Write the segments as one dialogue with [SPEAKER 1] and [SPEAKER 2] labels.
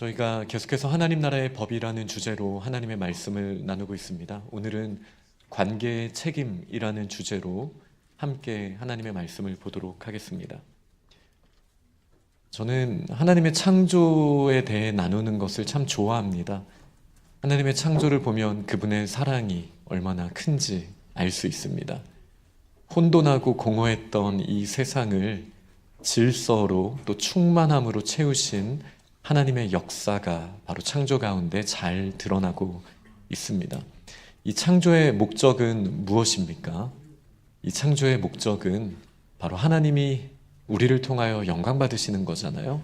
[SPEAKER 1] 저희가 계속해서 하나님 나라의 법이라는 주제로 하나님의 말씀을 나누고 있습니다. 오늘은 관계의 책임이라는 주제로 함께 하나님의 말씀을 보도록 하겠습니다. 저는 하나님의 창조에 대해 나누는 것을 참 좋아합니다. 하나님의 창조를 보면 그분의 사랑이 얼마나 큰지 알 수 있습니다. 혼돈하고 공허했던 이 세상을 질서로 또 충만함으로 채우신 하나님의 역사가 바로 창조 가운데 잘 드러나고 있습니다. 이 창조의 목적은 무엇입니까? 이 창조의 목적은 바로 하나님이 우리를 통하여 영광 받으시는 거잖아요.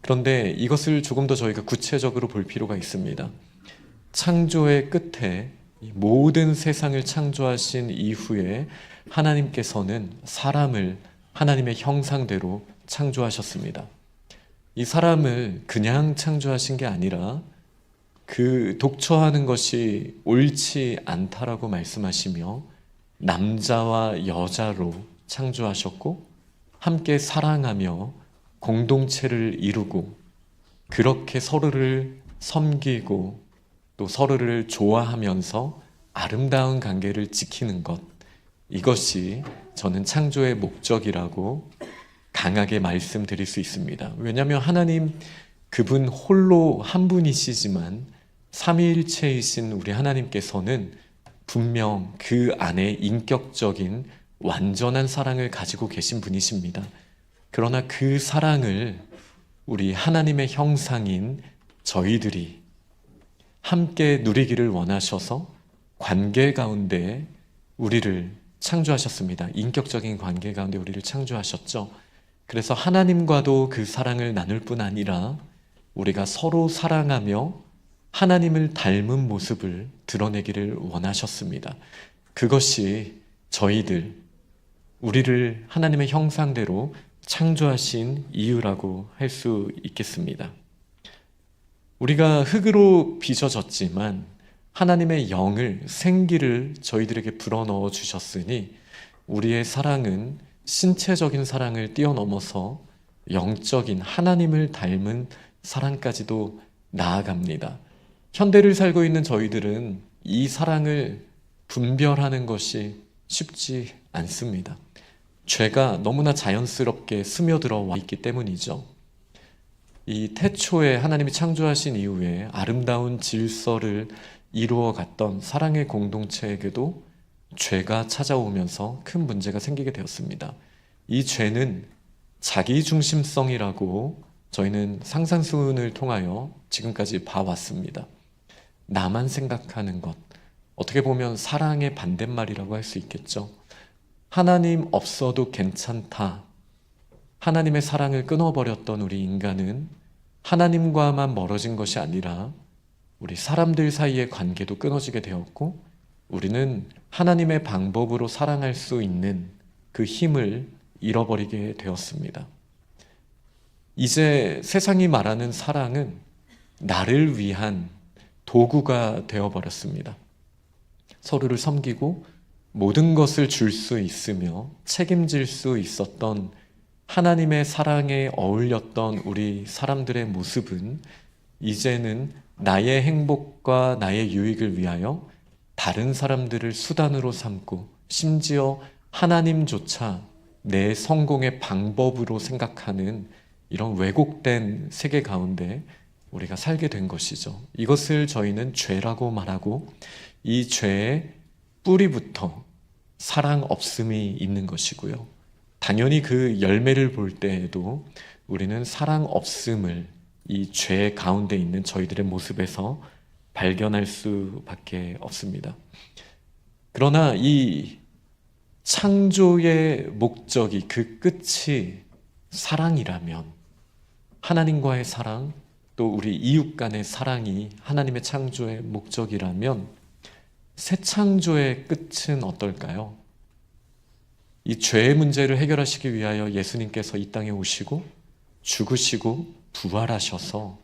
[SPEAKER 1] 그런데 이것을 조금 더 저희가 구체적으로 볼 필요가 있습니다. 창조의 끝에 모든 세상을 창조하신 이후에 하나님께서는 사람을 하나님의 형상대로 창조하셨습니다. 이 사람을 그냥 창조하신 게 아니라 그 독처하는 것이 옳지 않다라고 말씀하시며 남자와 여자로 창조하셨고 함께 사랑하며 공동체를 이루고 그렇게 서로를 섬기고 또 서로를 좋아하면서 아름다운 관계를 지키는 것, 이것이 저는 창조의 목적이라고 강하게 말씀드릴 수 있습니다. 왜냐하면 하나님 그분 홀로 한 분이시지만 삼위일체이신 우리 하나님께서는 분명 그 안에 인격적인 완전한 사랑을 가지고 계신 분이십니다. 그러나 그 사랑을 우리 하나님의 형상인 저희들이 함께 누리기를 원하셔서 관계 가운데 우리를 창조하셨습니다. 인격적인 관계 가운데 우리를 창조하셨죠. 그래서 하나님과도 그 사랑을 나눌 뿐 아니라 우리가 서로 사랑하며 하나님을 닮은 모습을 드러내기를 원하셨습니다. 그것이 저희들, 우리를 하나님의 형상대로 창조하신 이유라고 할 수 있겠습니다. 우리가 흙으로 빚어졌지만 하나님의 영을, 생기를 저희들에게 불어넣어 주셨으니 우리의 사랑은 신체적인 사랑을 뛰어넘어서 영적인 하나님을 닮은 사랑까지도 나아갑니다. 현대를 살고 있는 저희들은 이 사랑을 분별하는 것이 쉽지 않습니다. 죄가 너무나 자연스럽게 스며들어 와 있기 때문이죠. 이 태초에 하나님이 창조하신 이후에 아름다운 질서를 이루어 갔던 사랑의 공동체에게도 죄가 찾아오면서 큰 문제가 생기게 되었습니다. 이 죄는 자기중심성이라고 저희는 상상순을 통하여 지금까지 봐왔습니다. 나만 생각하는 것, 어떻게 보면 사랑의 반대말이라고 할 수 있겠죠. 하나님 없어도 괜찮다. 하나님의 사랑을 끊어버렸던 우리 인간은 하나님과만 멀어진 것이 아니라 우리 사람들 사이의 관계도 끊어지게 되었고 우리는 하나님의 방법으로 사랑할 수 있는 그 힘을 잃어버리게 되었습니다. 이제 세상이 말하는 사랑은 나를 위한 도구가 되어버렸습니다. 서로를 섬기고 모든 것을 줄 수 있으며 책임질 수 있었던 하나님의 사랑에 어울렸던 우리 사람들의 모습은 이제는 나의 행복과 나의 유익을 위하여 다른 사람들을 수단으로 삼고 심지어 하나님조차 내 성공의 방법으로 생각하는 이런 왜곡된 세계 가운데 우리가 살게 된 것이죠. 이것을 저희는 죄라고 말하고 이 죄의 뿌리부터 사랑 없음이 있는 것이고요. 당연히 그 열매를 볼 때에도 우리는 사랑 없음을 이 죄 가운데 있는 저희들의 모습에서 발견할 수밖에 없습니다. 그러나 이 창조의 목적이 그 끝이 사랑이라면 하나님과의 사랑 또 우리 이웃 간의 사랑이 하나님의 창조의 목적이라면 새 창조의 끝은 어떨까요? 이 죄의 문제를 해결하시기 위하여 예수님께서 이 땅에 오시고 죽으시고 부활하셔서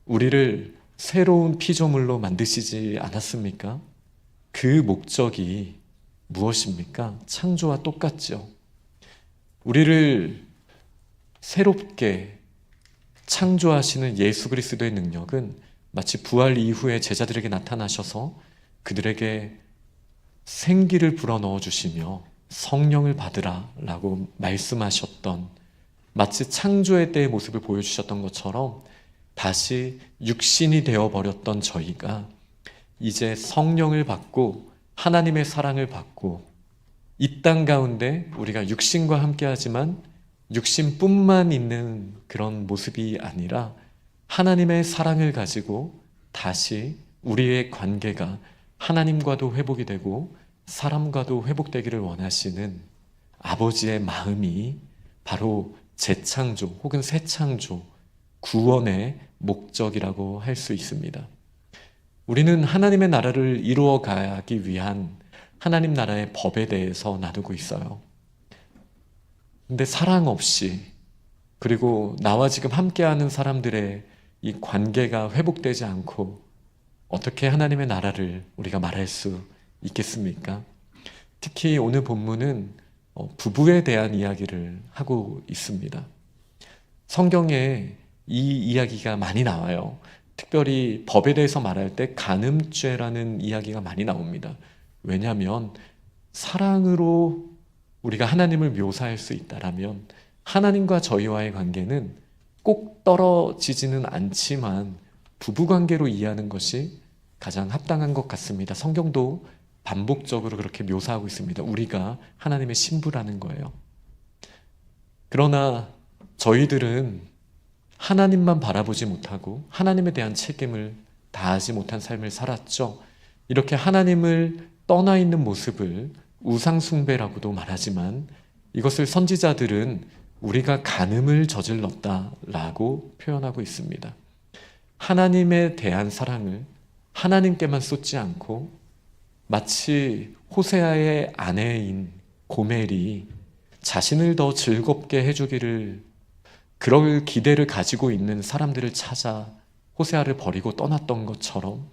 [SPEAKER 1] 우리를 새로운 피조물로 만드시지 않았습니까? 그 목적이 무엇입니까? 창조와 똑같죠. 우리를 새롭게 창조하시는 예수 그리스도의 능력은 마치 부활 이후에 제자들에게 나타나셔서 그들에게 생기를 불어넣어 주시며 성령을 받으라 라고 말씀하셨던, 마치 창조의 때의 모습을 보여주셨던 것처럼 다시 육신이 되어버렸던 저희가 이제 성령을 받고 하나님의 사랑을 받고 이 땅 가운데 우리가 육신과 함께하지만 육신뿐만 있는 그런 모습이 아니라 하나님의 사랑을 가지고 다시 우리의 관계가 하나님과도 회복이 되고 사람과도 회복되기를 원하시는 아버지의 마음이 바로 재창조 혹은 새창조, 구원의 목적이라고 할 수 있습니다. 우리는 하나님의 나라를 이루어 가기 위한 하나님 나라의 법에 대해서 나누고 있어요. 근데 사랑 없이, 그리고 나와 지금 함께하는 사람들의 이 관계가 회복되지 않고 어떻게 하나님의 나라를 우리가 말할 수 있겠습니까? 특히 오늘 본문은 부부에 대한 이야기를 하고 있습니다. 성경에 이 이야기가 많이 나와요. 특별히 법에 대해서 말할 때 간음죄라는 이야기가 많이 나옵니다. 왜냐하면 사랑으로 우리가 하나님을 묘사할 수 있다라면 하나님과 저희와의 관계는 꼭 떨어지지는 않지만 부부관계로 이해하는 것이 가장 합당한 것 같습니다. 성경도 반복적으로 그렇게 묘사하고 있습니다. 우리가 하나님의 신부라는 거예요. 그러나 저희들은 하나님만 바라보지 못하고 하나님에 대한 책임을 다하지 못한 삶을 살았죠. 이렇게 하나님을 떠나 있는 모습을 우상숭배라고도 말하지만 이것을 선지자들은 우리가 간음을 저질렀다라고 표현하고 있습니다. 하나님에 대한 사랑을 하나님께만 쏟지 않고 마치 호세아의 아내인 고멜이 자신을 더 즐겁게 해주기를 그럴 기대를 가지고 있는 사람들을 찾아 호세아를 버리고 떠났던 것처럼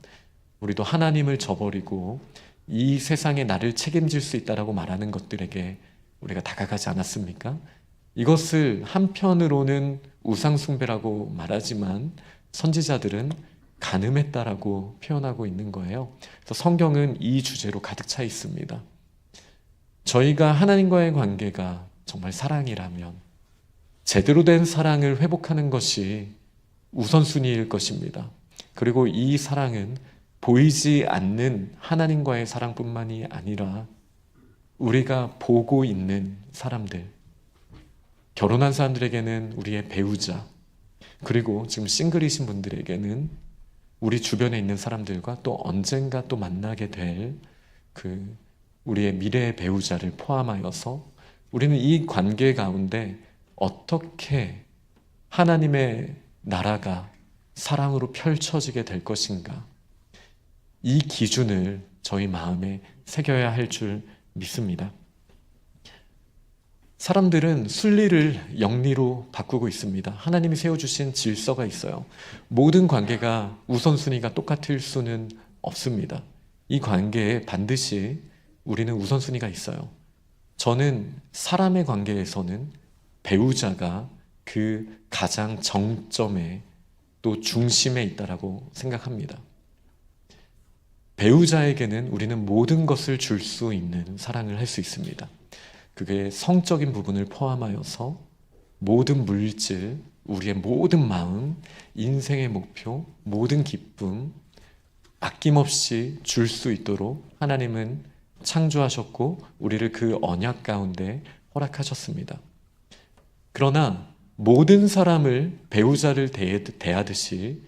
[SPEAKER 1] 우리도 하나님을 저버리고 이 세상에 나를 책임질 수 있다라고 말하는 것들에게 우리가 다가가지 않았습니까? 이것을 한편으로는 우상숭배라고 말하지만 선지자들은 간음했다라고 표현하고 있는 거예요. 그래서 성경은 이 주제로 가득 차 있습니다. 저희가 하나님과의 관계가 정말 사랑이라면 제대로 된 사랑을 회복하는 것이 우선순위일 것입니다. 그리고 이 사랑은 보이지 않는 하나님과의 사랑뿐만이 아니라 우리가 보고 있는 사람들, 결혼한 사람들에게는 우리의 배우자, 그리고 지금 싱글이신 분들에게는 우리 주변에 있는 사람들과 또 언젠가 또 만나게 될 우리의 미래의 배우자를 포함하여서 우리는 이 관계 가운데 어떻게 하나님의 나라가 사랑으로 펼쳐지게 될 것인가, 이 기준을 저희 마음에 새겨야 할 줄 믿습니다. 사람들은 순리를 영리로 바꾸고 있습니다. 하나님이 세워주신 질서가 있어요. 모든 관계가 우선순위가 똑같을 수는 없습니다. 이 관계에 반드시 우리는 우선순위가 있어요. 저는 사람의 관계에서는 배우자가 그 가장 정점에 또 중심에 있다라고 생각합니다. 배우자에게는 우리는 모든 것을 줄 수 있는 사랑을 할 수 있습니다. 그게 성적인 부분을 포함하여서 모든 물질, 우리의 모든 마음, 인생의 목표, 모든 기쁨 아낌없이 줄 수 있도록 하나님은 창조하셨고 우리를 그 언약 가운데 허락하셨습니다. 그러나 모든 사람을 배우자를 대하듯이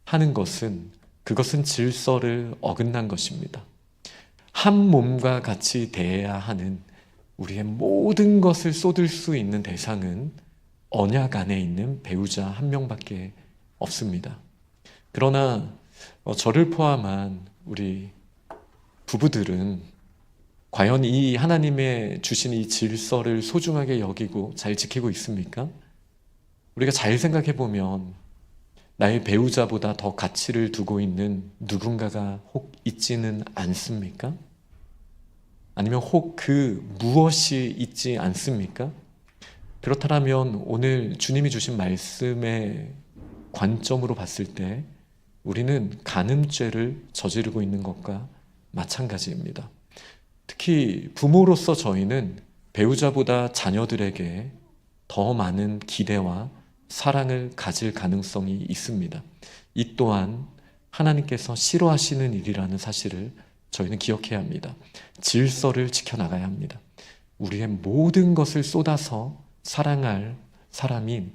[SPEAKER 1] 하는 그것은 질서를 어긋난 것입니다. 한 몸과 같이 대해야 하는 우리의 모든 것을 쏟을 수 있는 대상은 언약 안에 있는 배우자 한 명밖에 없습니다. 그러나 저를 포함한 우리 부부들은 과연 이 하나님의 주신 이 질서를 소중하게 여기고 잘 지키고 있습니까? 우리가 잘 생각해 보면 나의 배우자보다 더 가치를 두고 있는 누군가가 혹 있지는 않습니까? 아니면 혹 그 무엇이 있지 않습니까? 그렇다면 오늘 주님이 주신 말씀의 관점으로 봤을 때 우리는 간음죄를 저지르고 있는 것과 마찬가지입니다. 특히 부모로서 저희는 배우자보다 자녀들에게 더 많은 기대와 사랑을 가질 가능성이 있습니다. 이 또한 하나님께서 싫어하시는 일이라는 사실을 저희는 기억해야 합니다. 질서를 지켜나가야 합니다. 우리의 모든 것을 쏟아서 사랑할 사람이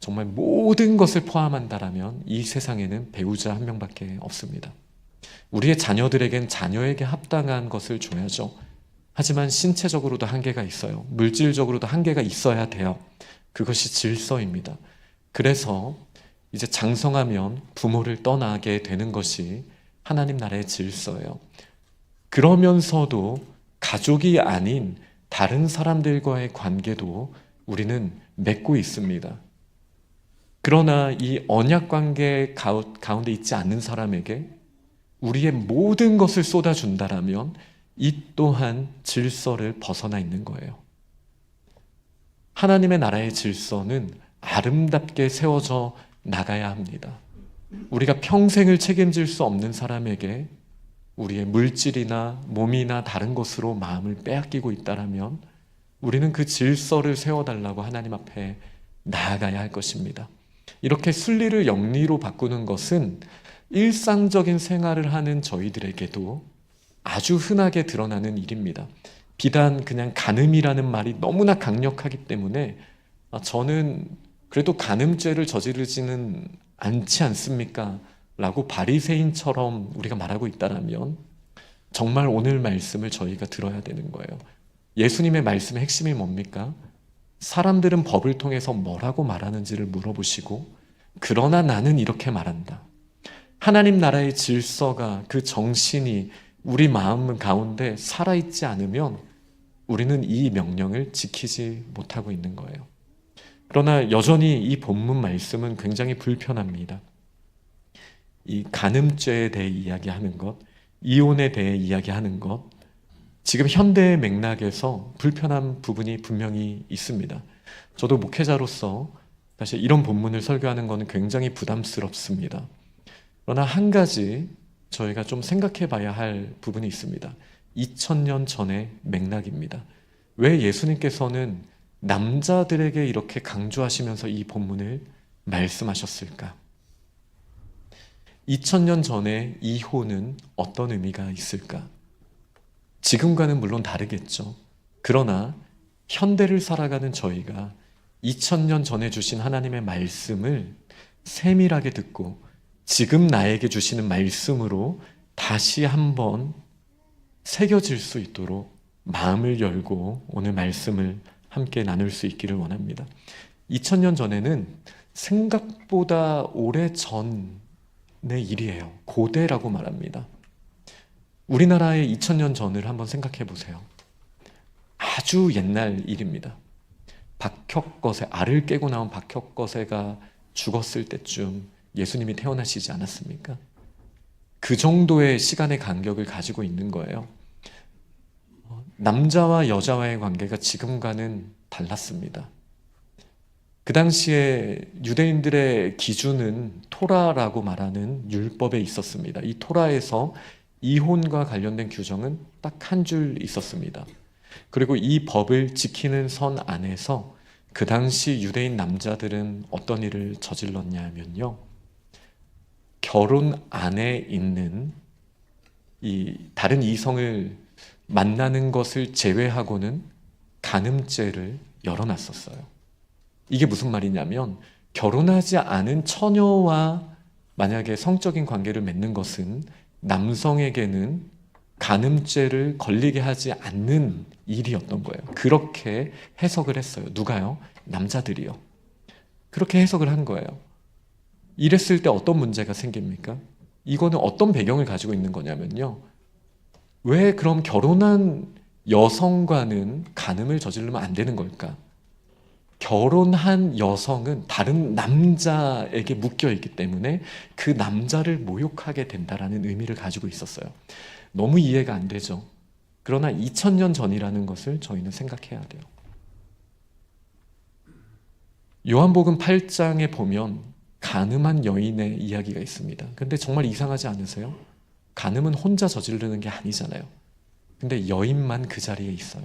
[SPEAKER 1] 정말 모든 것을 포함한다라면 이 세상에는 배우자 한 명밖에 없습니다. 우리의 자녀들에겐 자녀에게 합당한 것을 줘야죠. 하지만 신체적으로도 한계가 있어요. 물질적으로도 한계가 있어야 돼요. 그것이 질서입니다. 그래서 이제 장성하면 부모를 떠나게 되는 것이 하나님 나라의 질서예요. 그러면서도 가족이 아닌 다른 사람들과의 관계도 우리는 맺고 있습니다. 그러나 이 언약 관계 가운데 있지 않는 사람에게 우리의 모든 것을 쏟아준다라면 이 또한 질서를 벗어나 있는 거예요. 하나님의 나라의 질서는 아름답게 세워져 나가야 합니다. 우리가 평생을 책임질 수 없는 사람에게 우리의 물질이나 몸이나 다른 것으로 마음을 빼앗기고 있다라면 우리는 그 질서를 세워달라고 하나님 앞에 나아가야 할 것입니다. 이렇게 순리를 영리로 바꾸는 것은 일상적인 생활을 하는 저희들에게도 아주 흔하게 드러나는 일입니다. 비단 그냥 간음이라는 말이 너무나 강력하기 때문에 저는 그래도 간음죄를 저지르지는 않지 않습니까? 라고 바리새인처럼 우리가 말하고 있다면 정말 오늘 말씀을 저희가 들어야 되는 거예요. 예수님의 말씀의 핵심이 뭡니까? 사람들은 법을 통해서 뭐라고 말하는지를 물어보시고 그러나 나는 이렇게 말한다. 하나님 나라의 질서가 그 정신이 우리 마음 가운데 살아있지 않으면 우리는 이 명령을 지키지 못하고 있는 거예요. 그러나 여전히 이 본문 말씀은 굉장히 불편합니다. 이 간음죄에 대해 이야기하는 것, 이혼에 대해 이야기하는 것, 지금 현대의 맥락에서 불편한 부분이 분명히 있습니다. 저도 목회자로서 사실 이런 본문을 설교하는 것은 굉장히 부담스럽습니다. 그러나 한 가지 저희가 좀 생각해 봐야 할 부분이 있습니다. 2000년 전의 맥락입니다. 왜 예수님께서는 남자들에게 이렇게 강조하시면서 이 본문을 말씀하셨을까? 2000년 전에 이혼은 어떤 의미가 있을까? 지금과는 물론 다르겠죠. 그러나 현대를 살아가는 저희가 2000년 전에 주신 하나님의 말씀을 세밀하게 듣고 지금 나에게 주시는 말씀으로 다시 한번 새겨질 수 있도록 마음을 열고 오늘 말씀을 함께 나눌 수 있기를 원합니다. 2000년 전에는 생각보다 오래 전의 일이에요. 고대라고 말합니다. 우리나라의 2000년 전을 한번 생각해 보세요. 아주 옛날 일입니다. 박혁거세, 알을 깨고 나온 박혁거세가 죽었을 때쯤 예수님이 태어나시지 않았습니까? 그 정도의 시간의 간격을 가지고 있는 거예요. 남자와 여자와의 관계가 지금과는 달랐습니다. 그 당시에 유대인들의 기준은 토라라고 말하는 율법에 있었습니다. 이 토라에서 이혼과 관련된 규정은 딱 한 줄 있었습니다. 그리고 이 법을 지키는 선 안에서 그 당시 유대인 남자들은 어떤 일을 저질렀냐면요. 결혼 안에 있는 이 다른 이성을 만나는 것을 제외하고는 간음죄를 열어놨었어요. 이게 무슨 말이냐면 결혼하지 않은 처녀와 만약에 성적인 관계를 맺는 것은 남성에게는 간음죄를 걸리게 하지 않는 일이었던 거예요. 그렇게 해석을 했어요. 누가요? 남자들이요. 그렇게 해석을 한 거예요. 이랬을 때 어떤 문제가 생깁니까? 이거는 어떤 배경을 가지고 있는 거냐면요. 왜 그럼 결혼한 여성과는 간음을 저지르면 안 되는 걸까? 결혼한 여성은 다른 남자에게 묶여 있기 때문에 그 남자를 모욕하게 된다라는 의미를 가지고 있었어요. 너무 이해가 안 되죠. 그러나 2000년 전이라는 것을 저희는 생각해야 돼요. 요한복음 8장에 보면 간음한 여인의 이야기가 있습니다. 근데 정말 이상하지 않으세요? 간음은 혼자 저지르는 게 아니잖아요. 근데 여인만 그 자리에 있어요.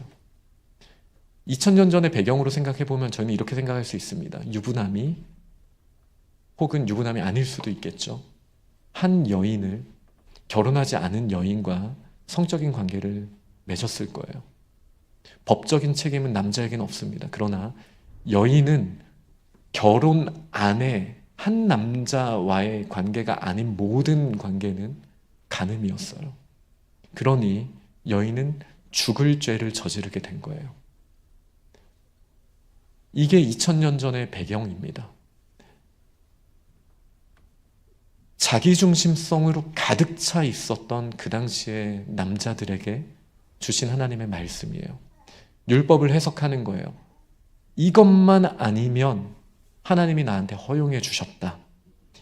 [SPEAKER 1] 2000년 전의 배경으로 생각해보면 저희는 이렇게 생각할 수 있습니다. 유부남이, 혹은 유부남이 아닐 수도 있겠죠. 한 여인을, 결혼하지 않은 여인과 성적인 관계를 맺었을 거예요. 법적인 책임은 남자에게는 없습니다. 그러나 여인은 결혼 안에 한 남자와의 관계가 아닌 모든 관계는 간음이었어요. 그러니 여인은 죽을 죄를 저지르게 된 거예요. 이게 2000년 전의 배경입니다. 자기중심성으로 가득 차 있었던 그 당시의 남자들에게 주신 하나님의 말씀이에요. 율법을 해석하는 거예요. 이것만 아니면 하나님이 나한테 허용해 주셨다.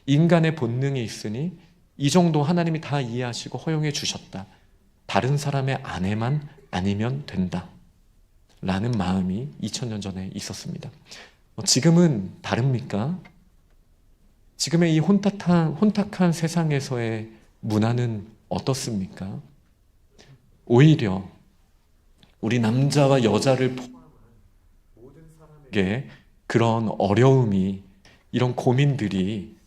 [SPEAKER 1] 인간의 본능이 있으니 이 정도 하나님이 다 이해하시고 허용해 주셨다. 다른 사람의 아내만 아니면 된다. 라는 마음이 2000년 전에 있었습니다. 지금은 다릅니까? 지금의 이 혼탁한 세상에서의 문화는 어떻습니까? 오히려 우리 남자와 여자를 모든 사람에게 그런 어려움이, 이런 고민들이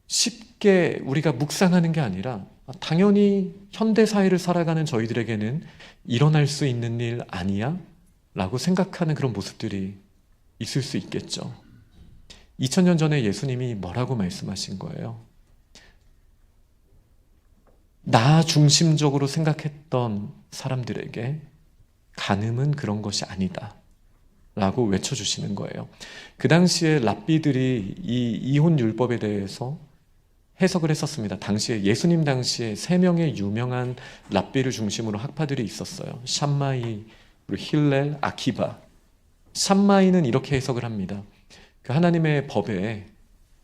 [SPEAKER 1] 쉽게 우리가 묵상하는 게 아니라 당연히 현대사회를 살아가는 저희들에게는 일어날 수 있는 일 아니야? 라고 생각하는 그런 모습들이 있을 수 있겠죠. 2000년 전에 예수님이 뭐라고 말씀하신 거예요? 나 중심적으로 생각했던 사람들에게 간음은 그런 것이 아니다 라고 외쳐주시는 거예요. 그 당시에 랍비들이 이 이혼율법에 대해서 해석을 했었습니다. 당시에 예수님 당시에 3명의 유명한 랍비를 중심으로 학파들이 있었어요. 샴마이, 그리고 힐렐, 아키바. 샴마이는 이렇게 해석을 합니다. 그 하나님의 법에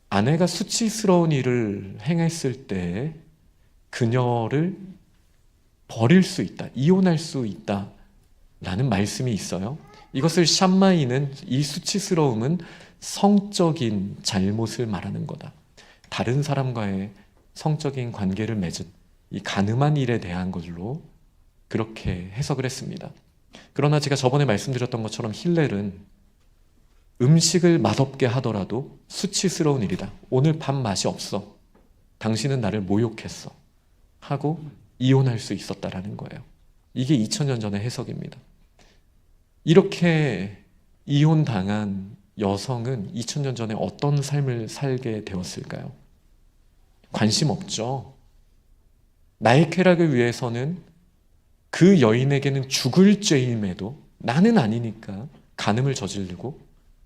[SPEAKER 1] 아내가 수치스러운 일을 행했을 때 그녀를 버릴 수 있다, 이혼할 수 있다 라는 말씀이 있어요. 이것을 샴마이는, 이 수치스러움은 성적인 잘못을 말하는 거다. 다른 사람과의 성적인 관계를 맺은 이 간음한 일에 대한 걸로 그렇게 해석을 했습니다. 그러나 제가 저번에 말씀드렸던 것처럼 힐렐은 음식을 맛없게 하더라도 수치스러운 일이다. 오늘 밥 맛이 없어. 당신은 나를 모욕했어. 하고 이혼할 수 있었다라는 거예요. 이게 2000년 전의 해석입니다. 이렇게 이혼당한 여성은 2000년 전에 어떤 삶을 살게 되었을까요? 관심 없죠. 나의 쾌락을 위해서는 그 여인에게는 죽을 죄임에도 나는 아니니까 간음을 저지르고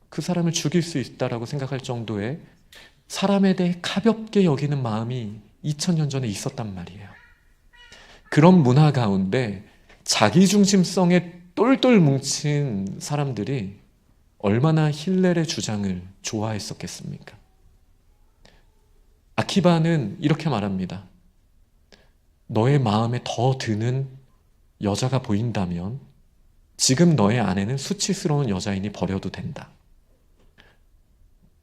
[SPEAKER 1] 그 사람을 죽일 수 있다라고 생각할 정도의 사람에 대해 가볍게 여기는 마음이 2000년 전에 있었단 말이에요. 그런 문화 가운데 자기중심성에 똘똘 뭉친 사람들이 얼마나 힐렐의 주장을 좋아했었겠습니까? 아키바는 이렇게 말합니다. 너의 마음에 더 드는 여자가 보인다면 지금 너의 아내는 수치스러운 여자이니 버려도 된다.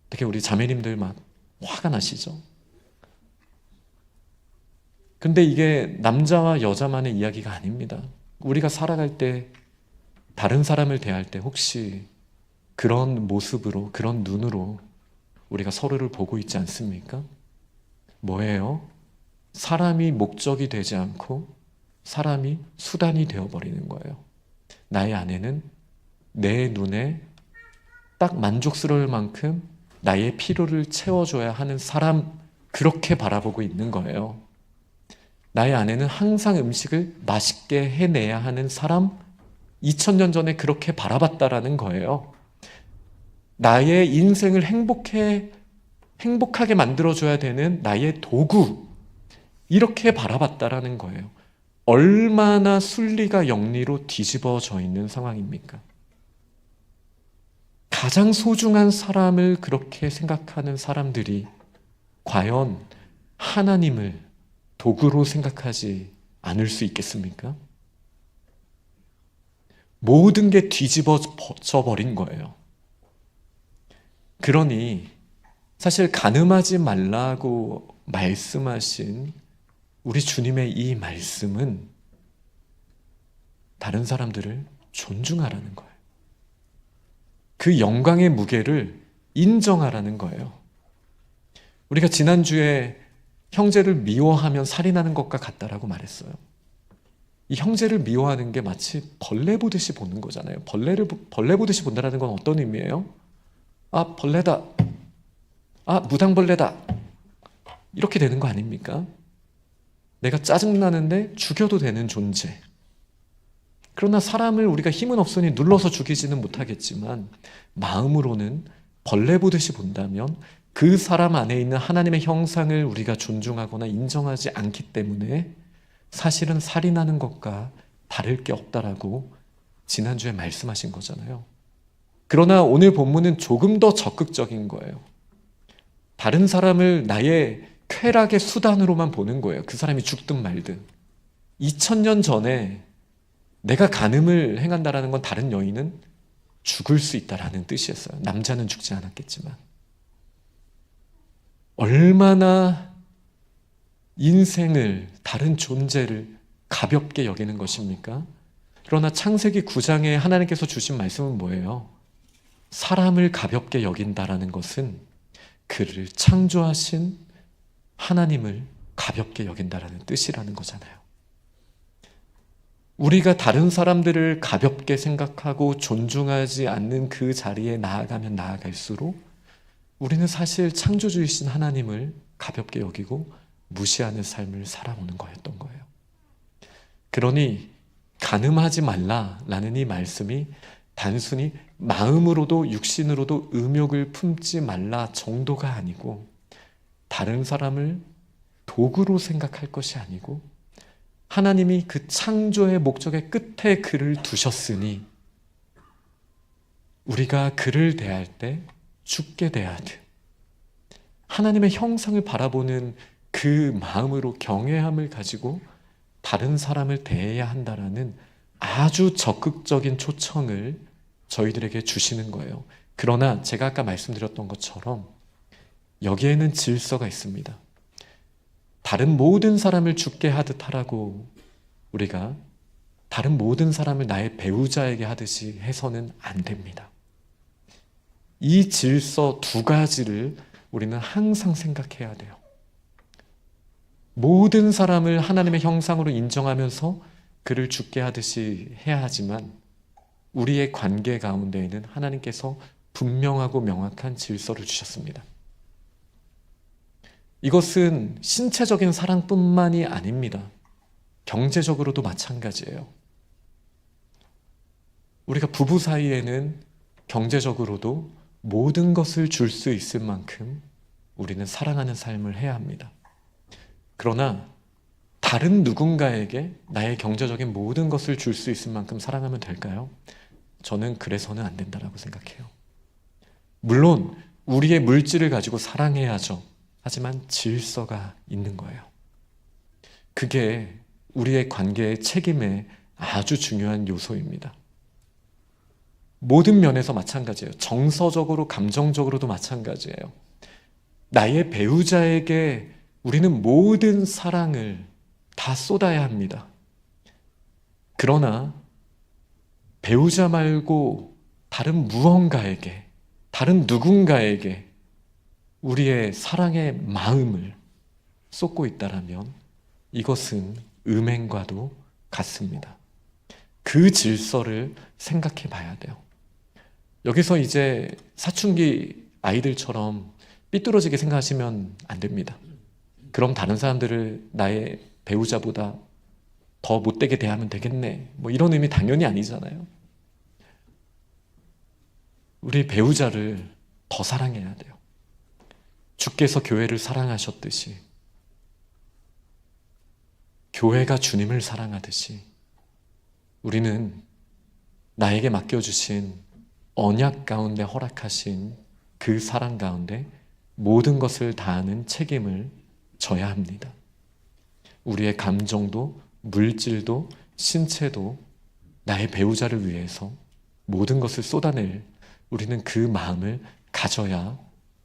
[SPEAKER 1] 어떻게 우리 자매님들 막 화가 나시죠? 근데 이게 남자와 여자만의 이야기가 아닙니다. 우리가 살아갈 때, 다른 사람을 대할 때 혹시 그런 모습으로, 그런 눈으로 우리가 서로를 보고 있지 않습니까? 뭐예요? 사람이 목적이 되지 않고 사람이 수단이 되어버리는 거예요. 나의 아내는 내 눈에 딱 만족스러울 만큼 나의 필요를 채워줘야 하는 사람, 그렇게 바라보고 있는 거예요. 나의 아내는 항상 음식을 맛있게 해내야 하는 사람, 2000년 전에 그렇게 바라봤다라는 거예요. 나의 인생을 행복하게 만들어줘야 되는 나의 도구, 이렇게 바라봤다라는 거예요. 얼마나 순리가 영리로 뒤집어져 있는 상황입니까? 가장 소중한 사람을 그렇게 생각하는 사람들이 과연 하나님을 도구로 생각하지 않을 수 있겠습니까? 모든 게 뒤집어져 버린 거예요. 그러니 사실 간음하지 말라고 말씀하신 우리 주님의 이 말씀은 다른 사람들을 존중하라는 거예요. 그 영광의 무게를 인정하라는 거예요. 우리가 지난주에 형제를 미워하면 살인하는 것과 같다라고 말했어요. 이 형제를 미워하는 게 마치 벌레 보듯이 보는 거잖아요. 벌레 보듯이 본다는 건 어떤 의미예요? 아, 벌레다. 아, 무당벌레다. 이렇게 되는 거 아닙니까? 내가 짜증나는데 죽여도 되는 존재. 그러나 사람을 우리가 힘은 없으니 눌러서 죽이지는 못하겠지만 마음으로는 벌레 보듯이 본다면 그 사람 안에 있는 하나님의 형상을 우리가 존중하거나 인정하지 않기 때문에 사실은 살인하는 것과 다를 게 없다라고 지난주에 말씀하신 거잖아요. 그러나 오늘 본문은 조금 더 적극적인 거예요. 다른 사람을 나의 쾌락의 수단으로만 보는 거예요. 그 사람이 죽든 말든. 2000년 전에 내가 간음을 행한다라는 건 다른 여인은 죽을 수 있다라는 뜻이었어요. 남자는 죽지 않았겠지만. 얼마나 인생을, 다른 존재를 가볍게 여기는 것입니까? 그러나 창세기 9장에 하나님께서 주신 말씀은 뭐예요? 사람을 가볍게 여긴다라는 것은 그를 창조하신 하나님을 가볍게 여긴다라는 뜻이라는 거잖아요. 우리가 다른 사람들을 가볍게 생각하고 존중하지 않는 그 자리에 나아가면 나아갈수록 우리는 사실 창조주이신 하나님을 가볍게 여기고 무시하는 삶을 살아오는 거였던 거예요. 그러니 간음하지 말라라는 이 말씀이 단순히 마음으로도 육신으로도 음욕을 품지 말라 정도가 아니고 다른 사람을 도구로 생각할 것이 아니고 하나님이 그 창조의 목적의 끝에 그를 두셨으니 우리가 그를 대할 때 죽게 대하듯 하나님의 형상을 바라보는 그 마음으로 경외함을 가지고 다른 사람을 대해야 한다라는 아주 적극적인 초청을 저희들에게 주시는 거예요. 그러나 제가 아까 말씀드렸던 것처럼 여기에는 질서가 있습니다. 다른 모든 사람을 죽게 하듯 하라고 우리가 다른 모든 사람을 나의 배우자에게 하듯이 해서는 안 됩니다. 이 질서 두 가지를 우리는 항상 생각해야 돼요. 모든 사람을 하나님의 형상으로 인정하면서 그를 죽게 하듯이 해야 하지만 우리의 관계 가운데에는 하나님께서 분명하고 명확한 질서를 주셨습니다. 이것은 신체적인 사랑뿐만이 아닙니다. 경제적으로도 마찬가지예요. 우리가 부부 사이에는 경제적으로도 모든 것을 줄 수 있을 만큼 우리는 사랑하는 삶을 해야 합니다. 그러나 다른 누군가에게 나의 경제적인 모든 것을 줄 수 있을 만큼 사랑하면 될까요? 저는 그래서는 안 된다고 생각해요. 물론 우리의 물질을 가지고 사랑해야죠. 하지만 질서가 있는 거예요. 그게 우리의 관계의 책임의 아주 중요한 요소입니다. 모든 면에서 마찬가지예요. 정서적으로, 감정적으로도 마찬가지예요. 나의 배우자에게 우리는 모든 사랑을 다 쏟아야 합니다. 그러나 배우자 말고 다른 무언가에게, 다른 누군가에게 우리의 사랑의 마음을 쏟고 있다라면 이것은 음행과도 같습니다. 그 질서를 생각해 봐야 돼요. 여기서 이제 사춘기 아이들처럼 삐뚤어지게 생각하시면 안 됩니다. 그럼 다른 사람들을 나의 배우자보다 더 못되게 대하면 되겠네. 뭐 이런 의미 당연히 아니잖아요. 우리 배우자를 더 사랑해야 돼요. 주께서 교회를 사랑하셨듯이, 교회가 주님을 사랑하듯이 우리는 나에게 맡겨주신 언약 가운데 허락하신 그 사랑 가운데 모든 것을 다하는 책임을 져야 합니다. 우리의 감정도 물질도 신체도 나의 배우자를 위해서 모든 것을 쏟아낼 우리는 그 마음을 가져야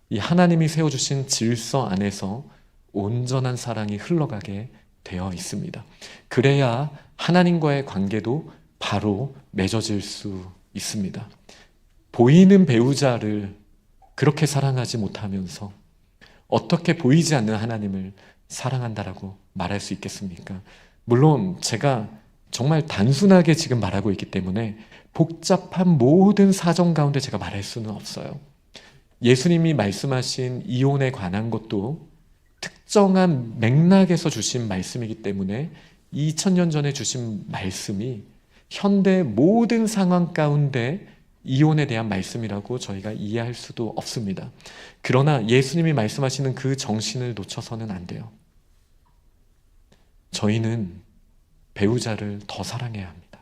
[SPEAKER 1] 이 하나님이 세워주신 질서 안에서 온전한 사랑이 흘러가게 되어 있습니다. 그래야 하나님과의 관계도 바로 맺어질 수 있습니다. 보이는 배우자를 그렇게 사랑하지 못하면서 어떻게 보이지 않는 하나님을 사랑한다라고 말할 수 있겠습니까? 물론 제가 정말 단순하게 지금 말하고 있기 때문에 복잡한 모든 사정 가운데 제가 말할 수는 없어요. 예수님이 말씀하신 이혼에 관한 것도 특정한 맥락에서 주신 말씀이기 때문에 2000년 전에 주신 말씀이 현대 모든 상황 가운데 이혼에 대한 말씀이라고 저희가 이해할 수도 없습니다. 그러나 예수님이 말씀하시는 그 정신을 놓쳐서는 안 돼요. 저희는 배우자를 더 사랑해야 합니다.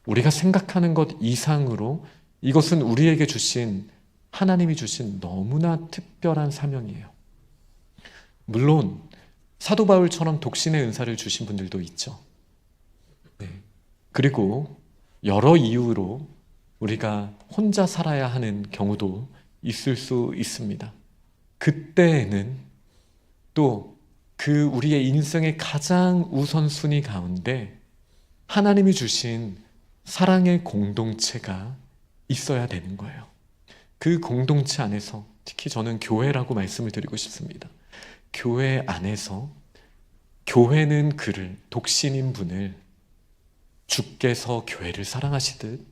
[SPEAKER 1] 우리가 생각하는 것 이상으로 이것은 우리에게 주신, 하나님이 주신 너무나 특별한 사명이에요. 물론 사도 바울처럼 독신의 은사를 주신 분들도 있죠. 네. 그리고 여러 이유로 우리가 혼자 살아야 하는 경우도 있을 수 있습니다. 그때에는 또 그 우리의 인생의 가장 우선순위 가운데 하나님이 주신 사랑의 공동체가 있어야 되는 거예요. 그 공동체 안에서 특히 저는 교회라고 말씀을 드리고 싶습니다. 교회 안에서 교회는 그를, 독신인 분을 주께서 교회를 사랑하시듯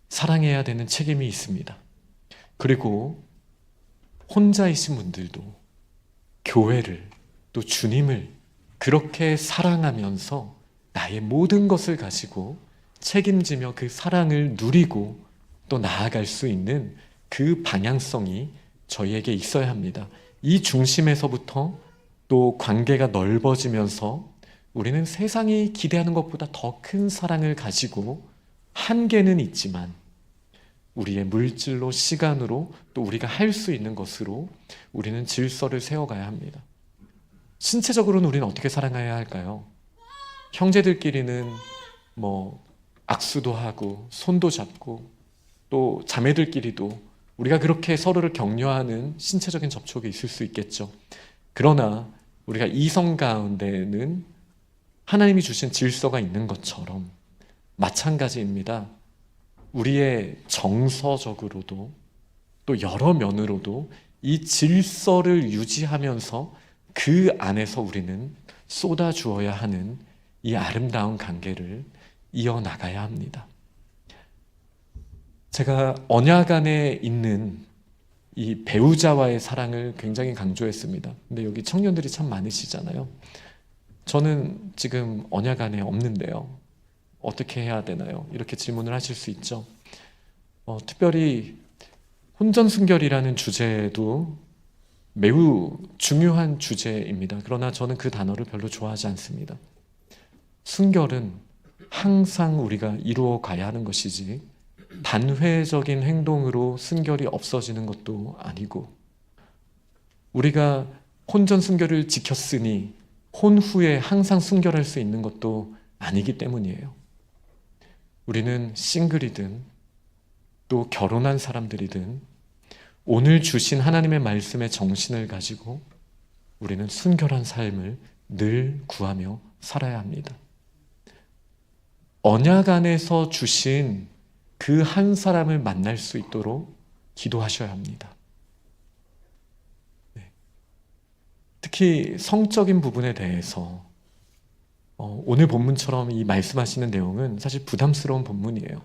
[SPEAKER 1] 사랑해야 되는 책임이 있습니다. 그리고 혼자이신 분들도 교회를, 또 주님을 그렇게 사랑하면서 나의 모든 것을 가지고 책임지며 그 사랑을 누리고 또 나아갈 수 있는 그 방향성이 저희에게 있어야 합니다. 이 중심에서부터 또 관계가 넓어지면서 우리는 세상이 기대하는 것보다 더 큰 사랑을 가지고 한계는 있지만 우리의 물질로, 시간으로, 또 우리가 할 수 있는 것으로 우리는 질서를 세워가야 합니다. 신체적으로는 우리는 어떻게 사랑해야 할까요? 형제들끼리는 악수도 하고 손도 잡고 또 자매들끼리도 우리가 그렇게 서로를 격려하는 신체적인 접촉이 있을 수 있겠죠. 그러나 우리가 이성 가운데는 하나님이 주신 질서가 있는 것처럼 마찬가지입니다. 우리의 정서적으로도 또 여러 면으로도 이 질서를 유지하면서 그 안에서 우리는 쏟아주어야 하는 이 아름다운 관계를 이어나가야 합니다. 제가 언약 안에 있는 이 배우자와의 사랑을 굉장히 강조했습니다. 근데 여기 청년들이 참 많으시잖아요. 저는 지금 언약 안에 없는데요. 어떻게 해야 되나요? 이렇게 질문을 하실 수 있죠. 특별히 혼전순결이라는 주제도 매우 중요한 주제입니다. 그러나 저는 그 단어를 별로 좋아하지 않습니다. 순결은 항상 우리가 이루어 가야 하는 것이지 단회적인 행동으로 순결이 없어지는 것도 아니고, 우리가 혼전 순결을 지켰으니 혼 후에 항상 순결할 수 있는 것도 아니기 때문이에요. 우리는 싱글이든 또 결혼한 사람들이든 오늘 주신 하나님의 말씀의 정신을 가지고 우리는 순결한 삶을 늘 구하며 살아야 합니다. 언약 안에서 주신 그 한 사람을 만날 수 있도록 기도하셔야 합니다. 네. 특히 성적인 부분에 대해서 오늘 본문처럼 이 말씀하시는 내용은 사실 부담스러운 본문이에요.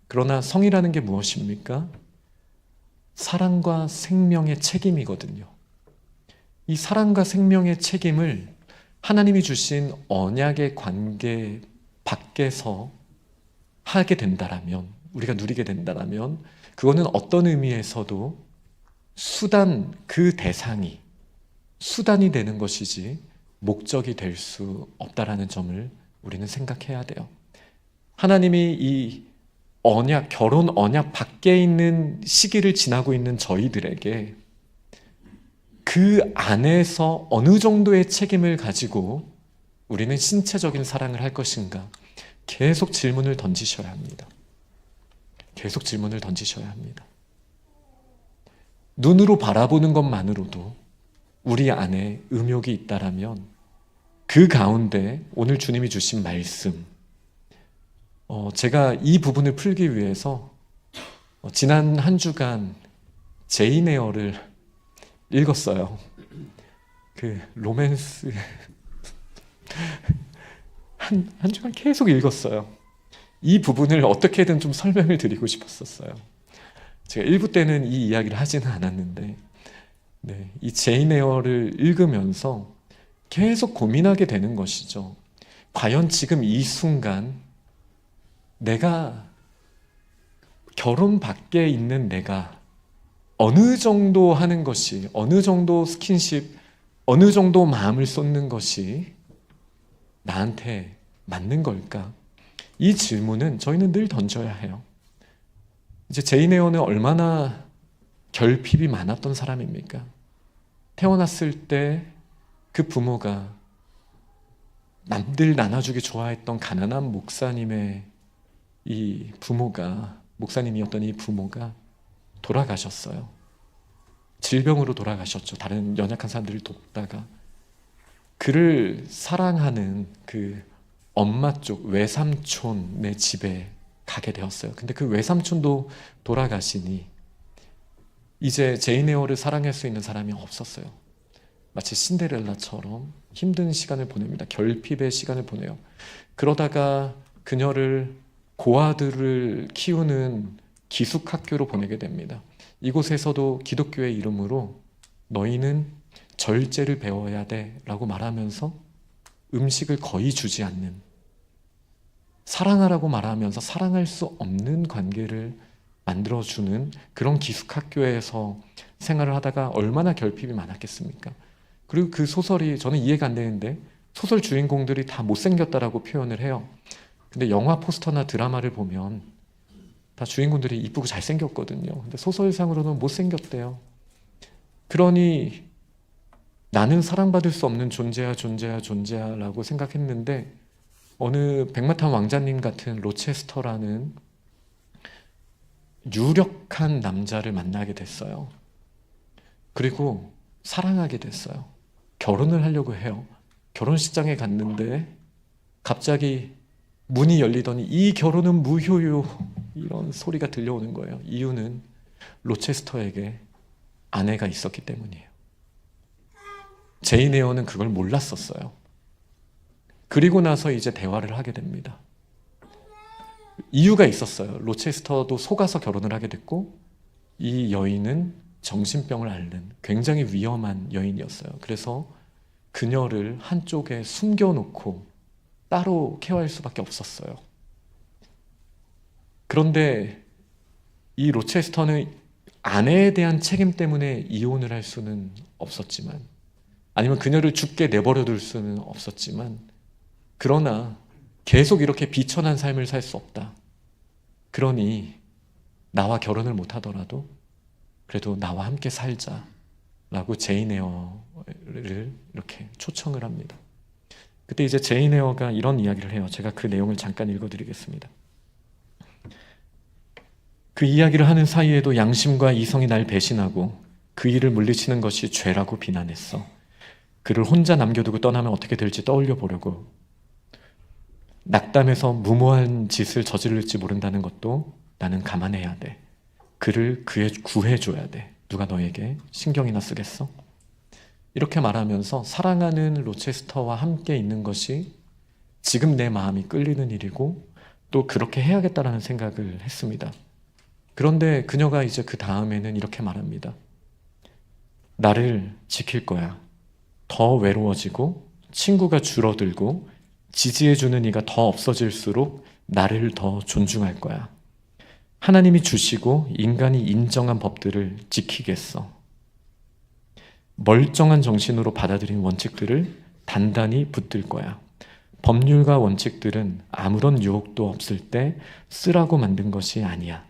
[SPEAKER 1] 그러나 성이라는 게 무엇입니까? 사랑과 생명의 책임이거든요. 이 사랑과 생명의 책임을 하나님이 주신 언약의 관계 밖에서 하게 된다라면, 우리가 누리게 된다라면, 그거는 어떤 의미에서도 그 대상이 수단이 되는 것이지 목적이 될 수 없다라는 점을 우리는 생각해야 돼요. 하나님이 이 결혼 언약 밖에 있는 시기를 지나고 있는 저희들에게 그 안에서 어느 정도의 책임을 가지고 우리는 신체적인 사랑을 할 것인가, 계속 질문을 던지셔야 합니다. 계속 질문을 던지셔야 합니다. 눈으로 바라보는 것만으로도 우리 안에 음욕이 있다라면 그 가운데 오늘 주님이 주신 말씀, 제가 이 부분을 풀기 위해서 지난 한 주간 제인 에어를 읽었어요. 그 로맨스 한 주간 계속 읽었어요. 이 부분을 어떻게든 좀 설명을 드리고 싶었었어요. 제가 1부 때는 이 이야기를 하지는 않았는데 이 제인 에어를 읽으면서 계속 고민하게 되는 것이죠. 과연 지금 이 순간 내가 결혼 밖에 있는 내가 어느 정도 하는 것이, 어느 정도 스킨십, 어느 정도 마음을 쏟는 것이 나한테 맞는 걸까? 이 질문은 저희는 늘 던져야 해요. 이제 제인 에어는 얼마나 결핍이 많았던 사람입니까? 태어났을 때 그 부모가 남들 나눠주기 좋아했던 가난한 목사님의 목사님이었던 이 부모가 돌아가셨어요. 질병으로 돌아가셨죠. 다른 연약한 사람들을 돕다가. 그를 사랑하는 그 엄마 쪽 외삼촌네 집에 가게 되었어요. 근데 그 외삼촌도 돌아가시니 이제 제인 에어를 사랑할 수 있는 사람이 없었어요. 마치 신데렐라처럼 힘든 시간을 보냅니다. 결핍의 시간을 보내요. 그러다가 그녀를 고아들을 키우는 기숙학교로 보내게 됩니다. 이곳에서도 기독교의 이름으로 너희는 절제를 배워야 돼 라고 말하면서 음식을 거의 주지 않는, 사랑하라고 말하면서 사랑할 수 없는 관계를 만들어주는 그런 기숙학교에서 생활을 하다가 얼마나 결핍이 많았겠습니까? 그리고 그 소설이 저는 이해가 안 되는데 소설 주인공들이 다 못생겼다라고 표현을 해요. 근데 영화 포스터나 드라마를 보면 다 주인공들이 이쁘고 잘생겼거든요. 근데 소설상으로는 못생겼대요. 그러니 나는 사랑받을 수 없는 존재야 라고 생각했는데 어느 백마탄 왕자님 같은 로체스터라는 유력한 남자를 만나게 됐어요. 그리고 사랑하게 됐어요. 결혼을 하려고 해요. 결혼식장에 갔는데 갑자기 문이 열리더니 이 결혼은 무효요 이런 소리가 들려오는 거예요. 이유는 로체스터에게 아내가 있었기 때문이에요. 제인 에어는 그걸 몰랐었어요. 그리고 나서 이제 대화를 하게 됩니다. 이유가 있었어요. 로체스터도 속아서 결혼을 하게 됐고 이 여인은 정신병을 앓는 굉장히 위험한 여인이었어요. 그래서 그녀를 한쪽에 숨겨놓고 따로 케어할 수밖에 없었어요. 그런데 이 로체스터는 아내에 대한 책임 때문에 이혼을 할 수는 없었지만, 아니면 그녀를 죽게 내버려 둘 수는 없었지만, 그러나 계속 이렇게 비천한 삶을 살 수 없다. 그러니 나와 결혼을 못하더라도 그래도 나와 함께 살자라고 제인 에어를 이렇게 초청을 합니다. 그때 이제 제인 에어가 이런 이야기를 해요. 제가 그 내용을 잠깐 읽어드리겠습니다. 그 이야기를 하는 사이에도 양심과 이성이 날 배신하고 그 일을 물리치는 것이 죄라고 비난했어. 그를 혼자 남겨두고 떠나면 어떻게 될지 떠올려 보려고. 낙담해서 무모한 짓을 저지를지 모른다는 것도 나는 감안해야 돼. 그를 구해줘야 돼. 누가 너에게 신경이나 쓰겠어? 이렇게 말하면서 사랑하는 로체스터와 함께 있는 것이 지금 내 마음이 끌리는 일이고 또 그렇게 해야겠다라는 생각을 했습니다. 그런데 그녀가 이제 그 다음에는 이렇게 말합니다. 나를 지킬 거야. 더 외로워지고 친구가 줄어들고 지지해주는 이가 더 없어질수록 나를 더 존중할 거야. 하나님이 주시고 인간이 인정한 법들을 지키겠어. 멀쩡한 정신으로 받아들인 원칙들을 단단히 붙들 거야. 법률과 원칙들은 아무런 유혹도 없을 때 쓰라고 만든 것이 아니야.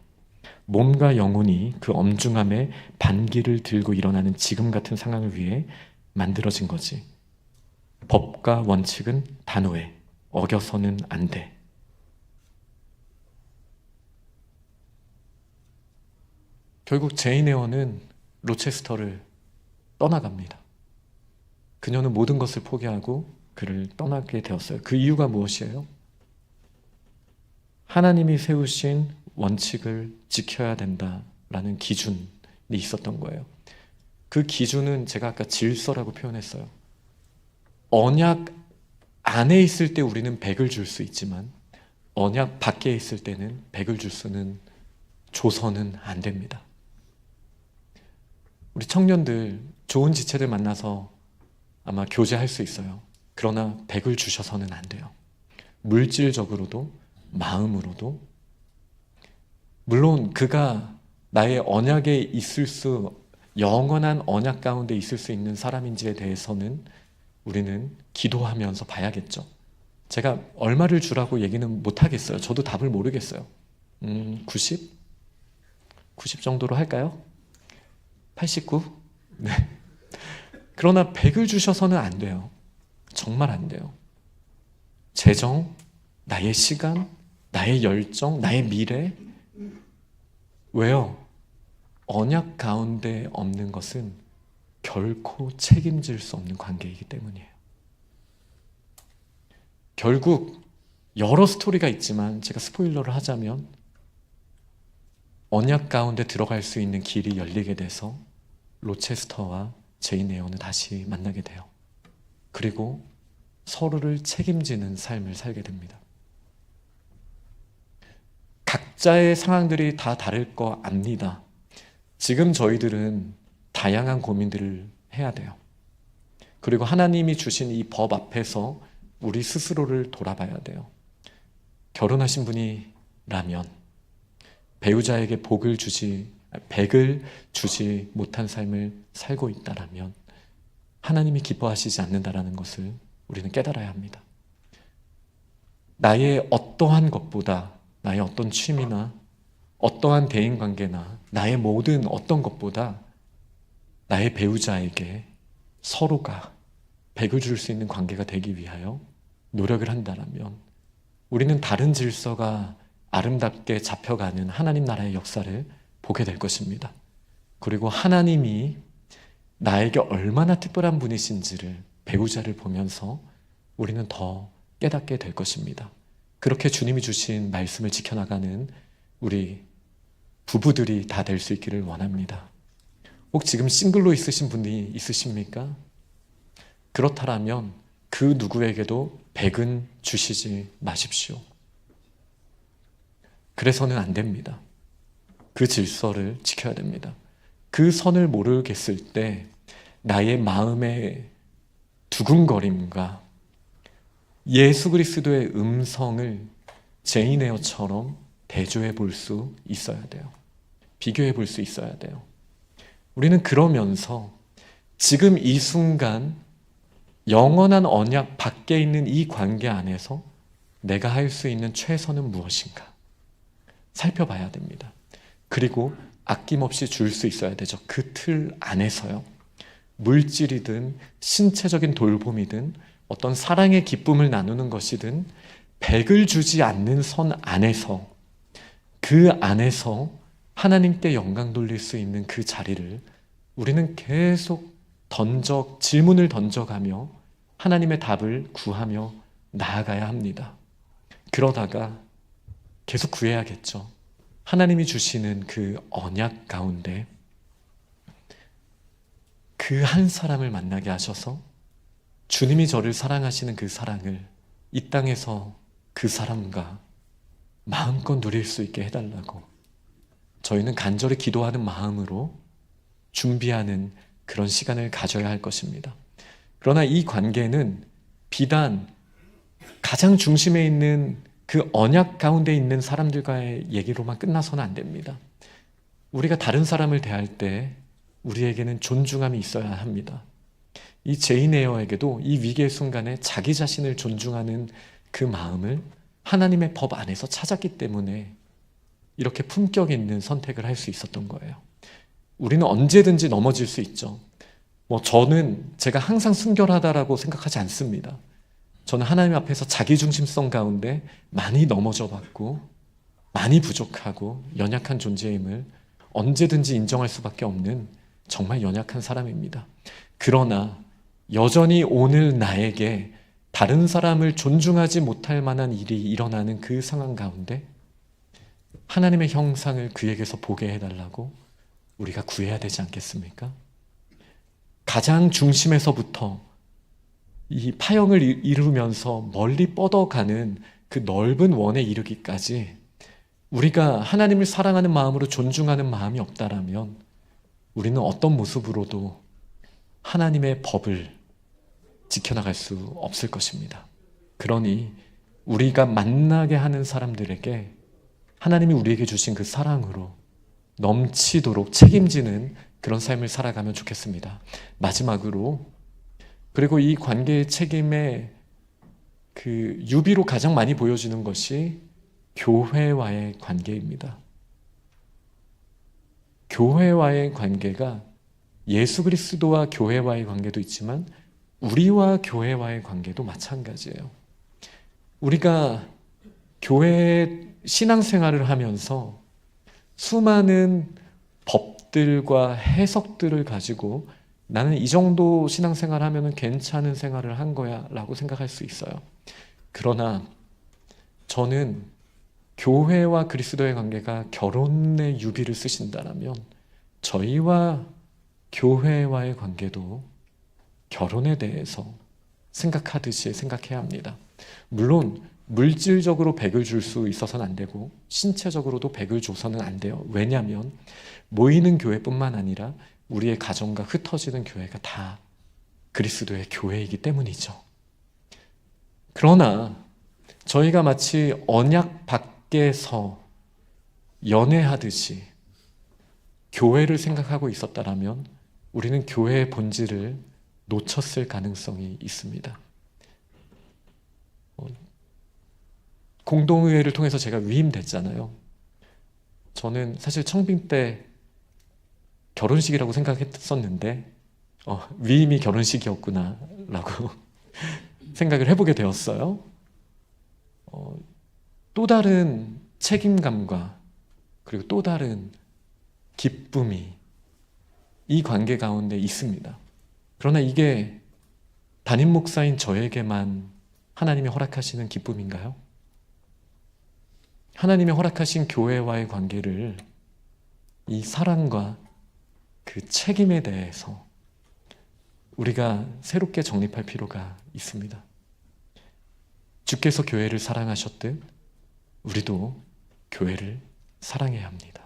[SPEAKER 1] 몸과 영혼이 그 엄중함에 반기를 들고 일어나는 지금 같은 상황을 위해 만들어진 거지. 법과 원칙은 단호해. 어겨서는 안 돼. 결국 제인 에어는 로체스터를 떠나갑니다. 그녀는 모든 것을 포기하고 그를 떠나게 되었어요. 그 이유가 무엇이에요? 하나님이 세우신 원칙을 지켜야 된다라는 기준이 있었던 거예요. 그 기준은 제가 아까 질서라고 표현했어요. 언약 안에 있을 때 우리는 100을 줄 수 있지만 언약 밖에 있을 때는 100을 줘서는 안 됩니다. 우리 청년들 좋은 지체들 만나서 아마 교제할 수 있어요. 그러나 100을 주셔서는 안 돼요. 물질적으로도 마음으로도. 물론 그가 나의 언약에 있을 영원한 언약 가운데 있을 수 있는 사람인지에 대해서는 우리는 기도하면서 봐야겠죠. 제가 얼마를 주라고 얘기는 못하겠어요. 저도 답을 모르겠어요. 90? 90 정도로 할까요? 89? 네. 그러나 100을 주셔서는 안 돼요. 정말 안 돼요. 재정, 나의 시간, 나의 열정, 나의 미래. 왜요? 언약 가운데 없는 것은 결코 책임질 수 없는 관계이기 때문이에요. 결국 여러 스토리가 있지만 제가 스포일러를 하자면 언약 가운데 들어갈 수 있는 길이 열리게 돼서 로체스터와 제인 에어는 다시 만나게 돼요. 그리고 서로를 책임지는 삶을 살게 됩니다. 각자의 상황들이 다 다를 거 압니다. 지금 저희들은 다양한 고민들을 해야 돼요. 그리고 하나님이 주신 이 법 앞에서 우리 스스로를 돌아봐야 돼요. 결혼하신 분이라면 배우자에게 100을 주지 못한 삶을 살고 있다라면 하나님이 기뻐하시지 않는다라는 것을 우리는 깨달아야 합니다. 나의 어떠한 것보다 나의 어떤 취미나 어떠한 대인관계나 나의 모든 어떤 것보다 나의 배우자에게 서로가 100을 줄 수 있는 관계가 되기 위하여 노력을 한다면 우리는 다른 질서가 아름답게 잡혀가는 하나님 나라의 역사를 보게 될 것입니다. 그리고 하나님이 나에게 얼마나 특별한 분이신지를 배우자를 보면서 우리는 더 깨닫게 될 것입니다. 그렇게 주님이 주신 말씀을 지켜나가는 우리 부부들이 다 될 수 있기를 원합니다. 혹 지금 싱글로 있으신 분이 있으십니까? 그렇다면 그 누구에게도 100은 주시지 마십시오. 그래서는 안 됩니다. 그 질서를 지켜야 됩니다. 그 선을 모르겠을 때 나의 마음의 두근거림과 예수 그리스도의 음성을 제인 에어처럼 대조해 볼 수 있어야 돼요. 비교해 볼 수 있어야 돼요. 우리는 그러면서 지금 이 순간 영원한 언약 밖에 있는 이 관계 안에서 내가 할 수 있는 최선은 무엇인가 살펴봐야 됩니다. 그리고 아낌없이 줄 수 있어야 되죠. 그 틀 안에서요. 물질이든 신체적인 돌봄이든 어떤 사랑의 기쁨을 나누는 것이든 100을 주지 않는 선 안에서 그 안에서 하나님께 영광 돌릴 수 있는 그 자리를 우리는 계속 질문을 던져가며 하나님의 답을 구하며 나아가야 합니다. 그러다가 계속 구해야겠죠. 하나님이 주시는 그 언약 가운데 그 한 사람을 만나게 하셔서 주님이 저를 사랑하시는 그 사랑을 이 땅에서 그 사람과 마음껏 누릴 수 있게 해달라고 저희는 간절히 기도하는 마음으로 준비하는 그런 시간을 가져야 할 것입니다. 그러나 이 관계는 비단 가장 중심에 있는 그 언약 가운데 있는 사람들과의 얘기로만 끝나서는 안 됩니다. 우리가 다른 사람을 대할 때 우리에게는 존중함이 있어야 합니다. 이 제인 에어에게도 이 위기의 순간에 자기 자신을 존중하는 그 마음을 하나님의 법 안에서 찾았기 때문에 이렇게 품격 있는 선택을 할 수 있었던 거예요. 우리는 언제든지 넘어질 수 있죠. 저는 제가 항상 순결하다라고 생각하지 않습니다. 저는 하나님 앞에서 자기중심성 가운데 많이 넘어져 봤고 많이 부족하고 연약한 존재임을 언제든지 인정할 수밖에 없는 정말 연약한 사람입니다. 그러나 여전히 오늘 나에게 다른 사람을 존중하지 못할 만한 일이 일어나는 그 상황 가운데 하나님의 형상을 그에게서 보게 해달라고 우리가 구해야 되지 않겠습니까? 가장 중심에서부터 이 파형을 이루면서 멀리 뻗어가는 그 넓은 원에 이르기까지 우리가 하나님을 사랑하는 마음으로 존중하는 마음이 없다라면 우리는 어떤 모습으로도 하나님의 법을 지켜나갈 수 없을 것입니다. 그러니 우리가 만나게 하는 사람들에게 하나님이 우리에게 주신 그 사랑으로 넘치도록 책임지는 그런 삶을 살아가면 좋겠습니다. 마지막으로, 그리고 이 관계의 책임의 그 유비로 가장 많이 보여지는 것이 교회와의 관계입니다. 교회와의 관계가 예수 그리스도와 교회와의 관계도 있지만 우리와 교회와의 관계도 마찬가지예요. 우리가 교회 신앙생활을 하면서 수많은 법들과 해석들을 가지고 나는 이 정도 신앙생활 하면 괜찮은 생활을 한 거야 라고 생각할 수 있어요. 그러나 저는 교회와 그리스도의 관계가 결혼의 유비를 쓰신다면 저희와 교회와의 관계도 결혼에 대해서 생각하듯이 생각해야 합니다. 물론 물질적으로 100을 줄 수 있어서는 안 되고 신체적으로도 100을 줘서는 안 돼요. 왜냐하면 모이는 교회뿐만 아니라 우리의 가정과 흩어지는 교회가 다 그리스도의 교회이기 때문이죠. 그러나 저희가 마치 언약 밖에서 연애하듯이 교회를 생각하고 있었다라면 우리는 교회의 본질을 놓쳤을 가능성이 있습니다. 공동의회를 통해서 제가 위임됐잖아요. 저는 사실 청빙 때 결혼식이라고 생각했었는데 위임이 결혼식이었구나 라고 생각을 해보게 되었어요. 또 다른 책임감과 그리고 또 다른 기쁨이 이 관계 가운데 있습니다. 그러나 이게 담임 목사인 저에게만 하나님이 허락하시는 기쁨인가요? 하나님이 허락하신 교회와의 관계를 이 사랑과 그 책임에 대해서 우리가 새롭게 정립할 필요가 있습니다. 주께서 교회를 사랑하셨듯 우리도 교회를 사랑해야 합니다.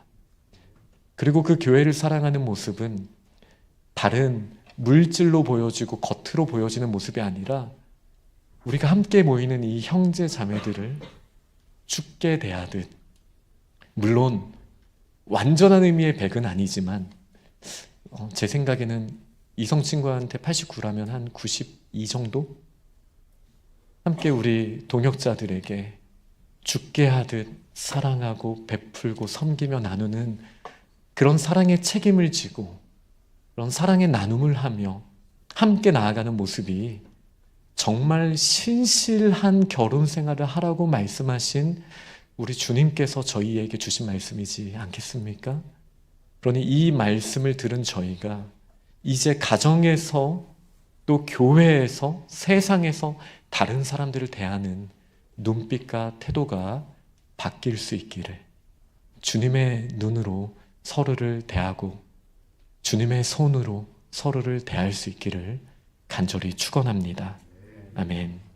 [SPEAKER 1] 그리고 그 교회를 사랑하는 모습은 다른 물질로 보여지고 겉으로 보여지는 모습이 아니라 우리가 함께 모이는 이 형제 자매들을 주께 대하듯, 물론 완전한 의미의 100은 아니지만 제 생각에는 이성 친구한테 89라면 한 92 정도? 함께 우리 동역자들에게 주께 하듯 사랑하고 베풀고 섬기며 나누는 그런 사랑의 책임을 지고 그런 사랑의 나눔을 하며 함께 나아가는 모습이 정말 신실한 결혼 생활을 하라고 말씀하신 우리 주님께서 저희에게 주신 말씀이지 않겠습니까? 그러니 이 말씀을 들은 저희가 이제 가정에서 또 교회에서 세상에서 다른 사람들을 대하는 눈빛과 태도가 바뀔 수 있기를, 주님의 눈으로 서로를 대하고 주님의 손으로 서로를 대할 수 있기를 간절히 축원합니다. 아멘.